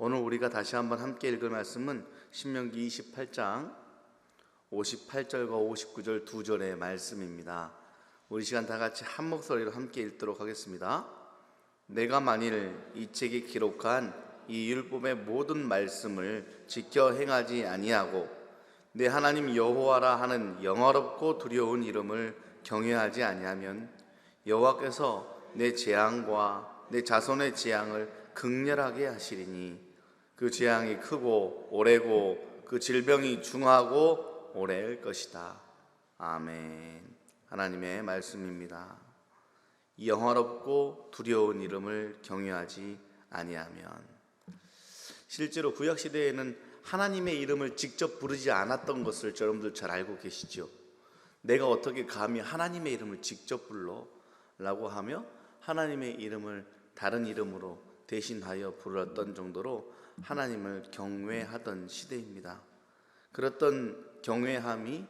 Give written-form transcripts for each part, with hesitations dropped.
오늘 우리가 다시 한번 함께 읽을 말씀은 신명기 28장 58절과 59절 두 절의 말씀입니다. 우리 시간 다 같이 한 목소리로 함께 읽도록 하겠습니다. 내가 만일 이 책에 기록한 이 율법의 모든 말씀을 지켜 행하지 아니하고 내 하나님 여호와라 하는 영화롭고 두려운 이름을 경외하지 아니하면 여호와께서 내 재앙과 내 자손의 재앙을 극렬하게 하시리니 그 재앙이 크고 오래고 그 질병이 중하고 오래일 것이다. 아멘. 하나님의 말씀입니다. 영화롭고 두려운 이름을 경외하지 아니하면, 실제로 구약 시대에는 하나님의 이름을 직접 부르지 않았던 것을 여러분들 잘 알고 계시죠? 내가 어떻게 감히 하나님의 이름을 직접 불러? 라고 하며 하나님의 이름을 다른 이름으로 대신하여 부르었던 정도로 하나님을 경외하던 시대입니다. 그랬던 경외함이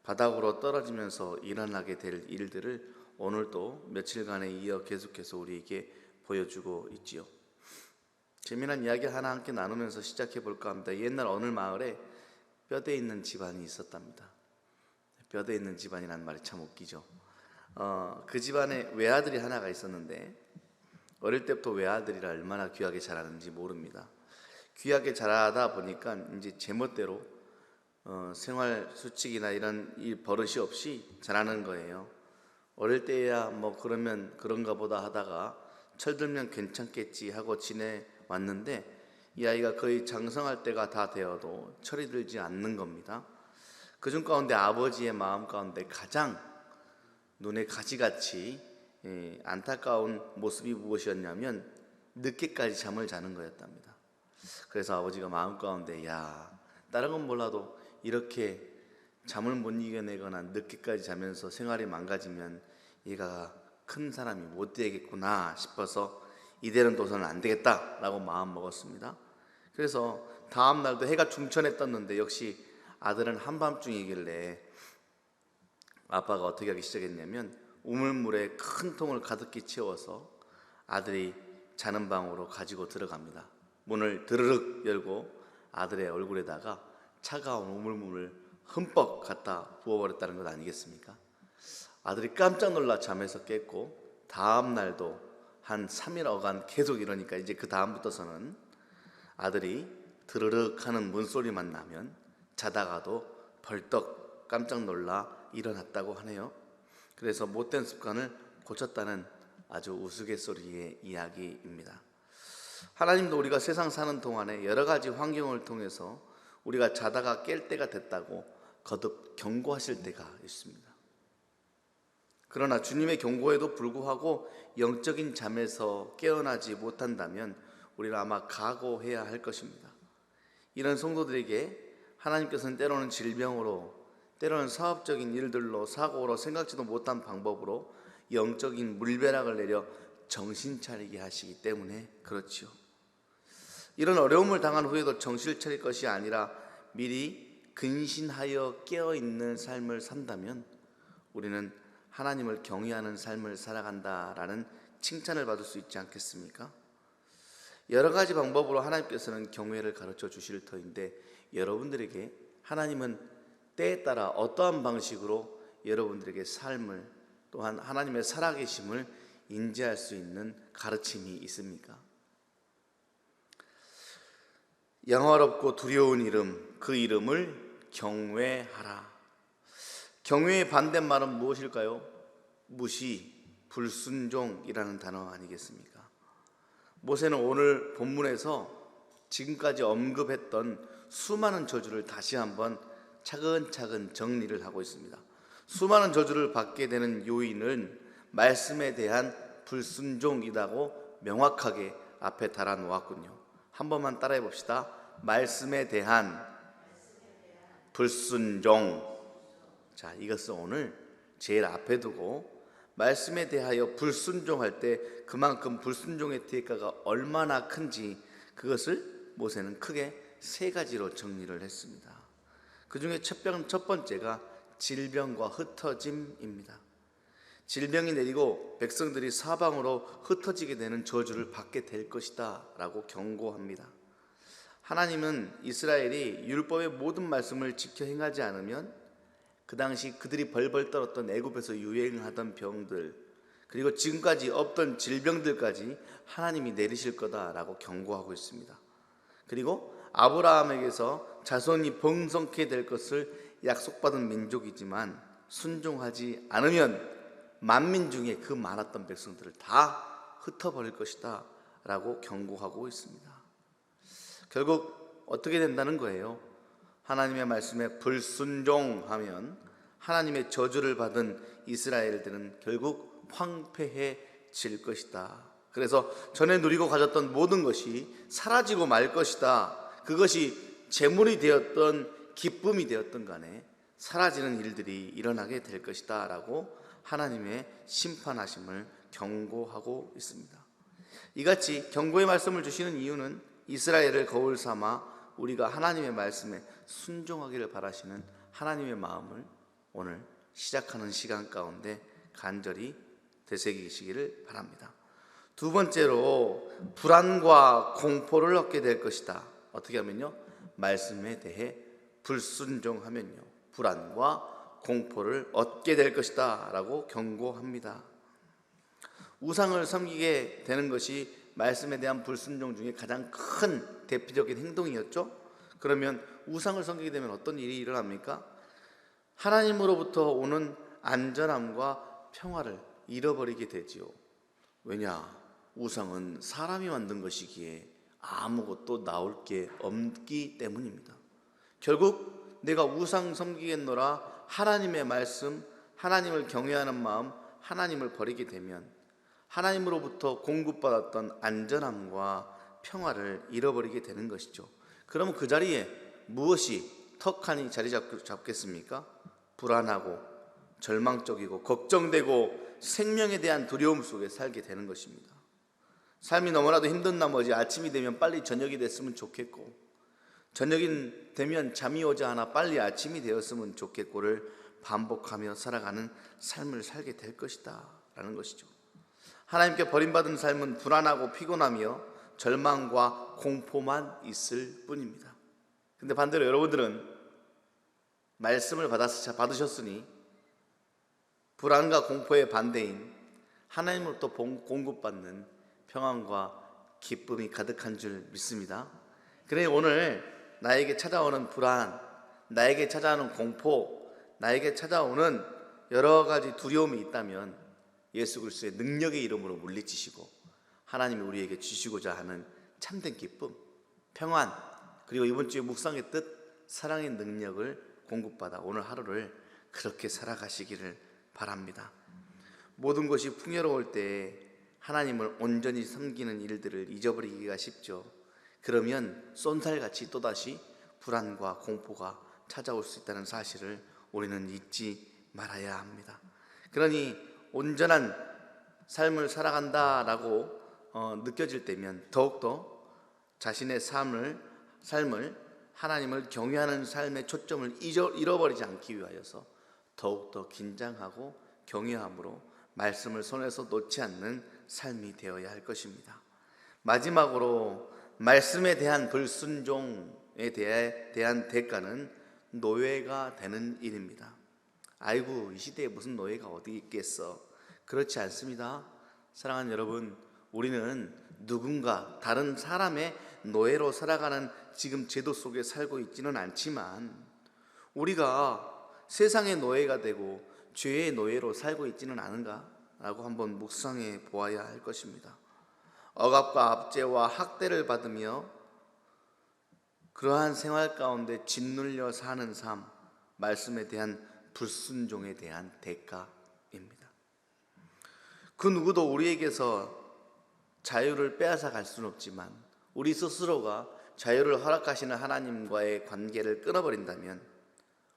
바닥으로 떨어지면서 일어나게 될 일들을 오늘도 며칠간에 이어 계속해서 우리에게 보여주고 있지요. 재미난 이야기 하나 함께 나누면서 시작해 볼까 합니다. 옛날 어느 마을에 뼈대 있는 집안이 있었답니다. 뼈대 있는 집안이라는 말이 참 웃기죠. 그 집안에 외아들이 하나가 있었는데 어릴 때부터 외아들이라 얼마나 귀하게 자라는지 모릅니다. 귀하게 자라다 보니까 이제 제멋대로 생활 수칙이나 이런 버릇이 없이 자라는 거예요. 어릴 때야 뭐 그러면 그런가 보다 하다가 철들면 괜찮겠지 하고 지내왔는데 이 아이가 거의 장성할 때가 다 되어도 철이 들지 않는 겁니다. 그중 가운데 아버지의 마음 가운데 가장 눈에 가시같이 안타까운 모습이 무엇이었냐면 늦게까지 잠을 자는 거였답니다. 그래서 아버지가 마음 가운데 다른 건 몰라도 이렇게 잠을 못 이겨내거나 늦게까지 자면서 생활이 망가지면 얘가 큰 사람이 못 되겠구나 싶어서 이대로는 둬서는 안 되겠다라고 마음 먹었습니다. 그래서 다음 날도 해가 중천에 떴는데 역시 아들은 한밤중이길래 아빠가 어떻게 하기 시작했냐면 우물물에 큰 통을 가득히 채워서 아들이 자는 방으로 가지고 들어갑니다. 문을 드르륵 열고 아들의 얼굴에다가 차가운 우물물을 흠뻑 갖다 부어버렸다는 것 아니겠습니까? 아들이 깜짝 놀라 잠에서 깼고 다음 날도 한 3일 어간 계속 이러니까 이제 그 다음부터서는 아들이 드르륵 하는 문소리만 나면 자다가도 벌떡 깜짝 놀라 일어났다고 하네요. 그래서 못된 습관을 고쳤다는 아주 우스갯소리의 이야기입니다. 하나님도 우리가 세상 사는 동안에 여러 가지 환경을 통해서 우리가 자다가 깰 때가 됐다고 거듭 경고하실 때가 있습니다. 그러나 주님의 경고에도 불구하고 영적인 잠에서 깨어나지 못한다면 우리는 아마 각오해야 할 것입니다. 이런 성도들에게 하나님께서는 때로는 질병으로, 때로는 사업적인 일들로, 사고로, 생각지도 못한 방법으로 영적인 물벼락을 내려 정신 차리게 하시기 때문에 그렇지요. 이런 어려움을 당한 후에도 정신을 차릴 것이 아니라 미리 근신하여 깨어있는 삶을 산다면 우리는 하나님을 경외하는 삶을 살아간다라는 칭찬을 받을 수 있지 않겠습니까? 여러 가지 방법으로 하나님께서는 경외를 가르쳐 주실 터인데 여러분들에게 하나님은 때에 따라 어떠한 방식으로 여러분들에게 삶을, 또한 하나님의 살아계심을 인지할 수 있는 가르침이 있습니까? 영화롭고 두려운 이름, 그 이름을 경외하라. 경외의 반대말은 무엇일까요? 무시, 불순종이라는 단어 아니겠습니까? 모세는 오늘 본문에서 지금까지 언급했던 수많은 저주를 다시 한번 차근차근 정리를 하고 있습니다. 수많은 저주를 받게 되는 요인은 말씀에 대한 불순종이라고 명확하게 앞에 달아놓았군요. 한 번만 따라해 봅시다. 말씀에 대한 불순종. 자, 이것을 오늘 제일 앞에 두고 말씀에 대하여 불순종할 때 그만큼 불순종의 대가가 얼마나 큰지 그것을 모세는 크게 세 가지로 정리를 했습니다. 그 중에 첫 번째가 질병과 흩어짐입니다. 질병이 내리고 백성들이 사방으로 흩어지게 되는 저주를 받게 될 것이다 라고 경고합니다. 하나님은 이스라엘이 율법의 모든 말씀을 지켜 행하지 않으면 그 당시 그들이 벌벌 떨었던 애굽에서 유행하던 병들, 그리고 지금까지 없던 질병들까지 하나님이 내리실 거다라고 경고하고 있습니다. 그리고 아브라함에게서 자손이 번성케 될 것을 약속받은 민족이지만 순종하지 않으면 만민 중에 그 많았던 백성들을 다 흩어버릴 것이다 라고 경고하고 있습니다. 결국 어떻게 된다는 거예요? 하나님의 말씀에 불순종하면 하나님의 저주를 받은 이스라엘들은 결국 황폐해질 것이다. 그래서 전에 누리고 가졌던 모든 것이 사라지고 말 것이다. 그것이 재물이 되었던 기쁨이 되었던 간에 사라지는 일들이 일어나게 될 것이다 라고 하나님의 심판하심을 경고하고 있습니다. 이같이 경고의 말씀을 주시는 이유는 이스라엘을 거울 삼아 우리가 하나님의 말씀에 순종하기를 바라시는 하나님의 마음을 오늘 시작하는 시간 가운데 간절히 되새기시기를 바랍니다. 두 번째로 불안과 공포를 얻게 될 것이다. 어떻게 하면요? 말씀에 대해 불순종하면요, 불안과 공포를 얻게 될 것이다 라고 경고합니다. 우상을 섬기게 되는 것이 말씀에 대한 불순종 중에 가장 큰 대표적인 행동이었죠. 그러면 우상을 섬기게 되면 어떤 일이 일어납니까? 하나님으로부터 오는 안전함과 평화를 잃어버리게 되지요. 왜냐? 우상은 사람이 만든 것이기에 아무것도 나올 게 없기 때문입니다. 결국 내가 우상 섬기겠노라 하나님의 말씀, 하나님을 경외하는 마음, 하나님을 버리게 되면 하나님으로부터 공급받았던 안전함과 평화를 잃어버리게 되는 것이죠. 그러면 그 자리에 무엇이 턱하니 자리 잡겠습니까? 불안하고 절망적이고 걱정되고 생명에 대한 두려움 속에 살게 되는 것입니다. 삶이 너무나도 힘든 나머지 아침이 되면 빨리 저녁이 됐으면 좋겠고, 저녁이 되면 잠이 오지 않아 빨리 아침이 되었으면 좋겠고를 반복하며 살아가는 삶을 살게 될 것이다 라는 것이죠. 하나님께 버림받은 삶은 불안하고 피곤하며 절망과 공포만 있을 뿐입니다. 근데 반대로 여러분들은 말씀을 받으셨으니 불안과 공포의 반대인 하나님으로부터 공급받는 평안과 기쁨이 가득한 줄 믿습니다. 그래 오늘 나에게 찾아오는 불안, 나에게 찾아오는 공포, 나에게 찾아오는 여러 가지 두려움이 있다면 예수 그리스도의 능력의 이름으로 물리치시고 하나님이 우리에게 주시고자 하는 참된 기쁨, 평안, 그리고 이번 주에 묵상의 뜻, 사랑의 능력을 공급받아 오늘 하루를 그렇게 살아가시기를 바랍니다. 모든 것이 풍요로울 때 하나님을 온전히 섬기는 일들을 잊어버리기가 쉽죠. 그러면 쏜살같이 또다시 불안과 공포가 찾아올 수 있다는 사실을 우리는 잊지 말아야 합니다. 그러니 온전한 삶을 살아간다라고 느껴질 때면 더욱더 자신의 삶을 하나님을 경외하는 삶의 초점을 잃어버리지 않기 위하여서 더욱더 긴장하고 경외함으로 말씀을 손에서 놓지 않는 삶이 되어야 할 것입니다. 마지막으로 말씀에 대한 불순종에 대한 대가는 노예가 되는 일입니다. 아이고 이 시대에 무슨 노예가 어디 있겠어. 그렇지 않습니다. 사랑하는 여러분, 우리는 누군가 다른 사람의 노예로 살아가는 지금 제도 속에 살고 있지는 않지만 우리가 세상의 노예가 되고 죄의 노예로 살고 있지는 않은가? 라고 한번 묵상해 보아야 할 것입니다. 억압과 압제와 학대를 받으며 그러한 생활 가운데 짓눌려 사는 삶, 말씀에 대한 불순종에 대한 대가입니다. 그 누구도 우리에게서 자유를 빼앗아 갈 수는 없지만 우리 스스로가 자유를 허락하시는 하나님과의 관계를 끊어버린다면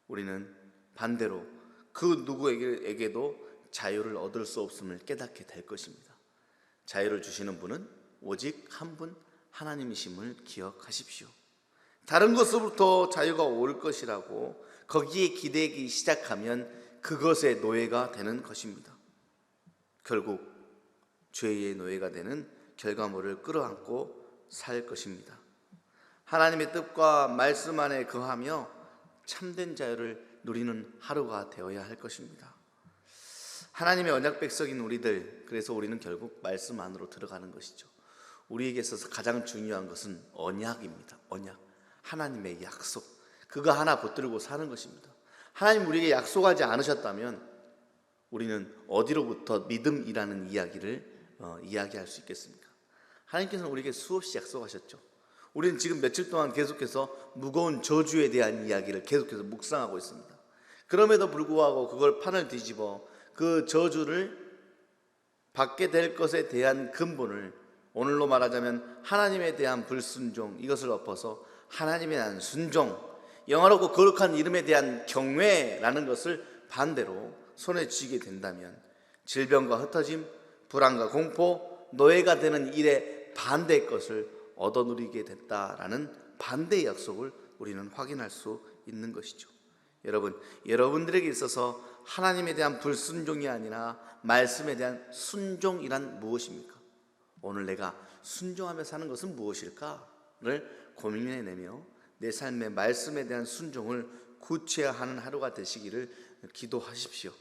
우리는 반대로 그 누구에게도 자유를 얻을 수 없음을 깨닫게 될 것입니다. 자유를 주시는 분은 오직 한 분 하나님이심을 기억하십시오. 다른 것으로부터 자유가 올 것이라고 거기에 기대기 시작하면 그것의 노예가 되는 것입니다. 결국 죄의 노예가 되는 결과물을 끌어안고 살 것입니다. 하나님의 뜻과 말씀 안에 거하며 참된 자유를 누리는 하루가 되어야 할 것입니다. 하나님의 언약 백성인 우리들, 그래서 우리는 결국 말씀 안으로 들어가는 것이죠. 우리에게 있어서 가장 중요한 것은 언약입니다. 언약, 하나님의 약속, 그거 하나 붙들고 사는 것입니다. 하나님 우리에게 약속하지 않으셨다면 우리는 어디로부터 믿음이라는 이야기를 이야기할 수 있겠습니까? 하나님께서는 우리에게 수없이 약속하셨죠. 우리는 지금 며칠 동안 계속해서 무거운 저주에 대한 이야기를 계속해서 묵상하고 있습니다. 그럼에도 불구하고 그걸 판을 뒤집어 그 저주를 받게 될 것에 대한 근본을, 오늘로 말하자면 하나님에 대한 불순종, 이것을 엎어서 하나님에 대한 순종, 영화롭고 거룩한 이름에 대한 경외라는 것을 반대로 손에 쥐게 된다면 질병과 흩어짐, 불안과 공포, 노예가 되는 일의 반대의 것을 얻어 누리게 됐다라는 반대의 약속을 우리는 확인할 수 있는 것이죠. 여러분, 여러분들에게 있어서 하나님에 대한 불순종이 아니라 말씀에 대한 순종이란 무엇입니까? 오늘 내가 순종하며 사는 것은 무엇일까를 고민해내며 내 삶의 말씀에 대한 순종을 구체화하는 하루가 되시기를 기도하십시오.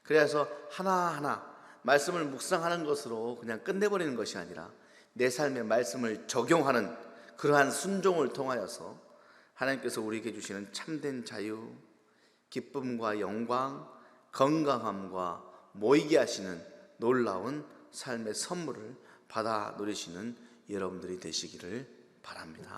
그래서 하나하나 말씀을 묵상하는 것으로 그냥 끝내버리는 것이 아니라 내 삶의 말씀을 적용하는 그러한 순종을 통하여서 하나님께서 우리에게 주시는 참된 자유, 기쁨과 영광, 건강함과 모이게 하시는 놀라운 삶의 선물을 받아 누리시는 여러분들이 되시기를 바랍니다.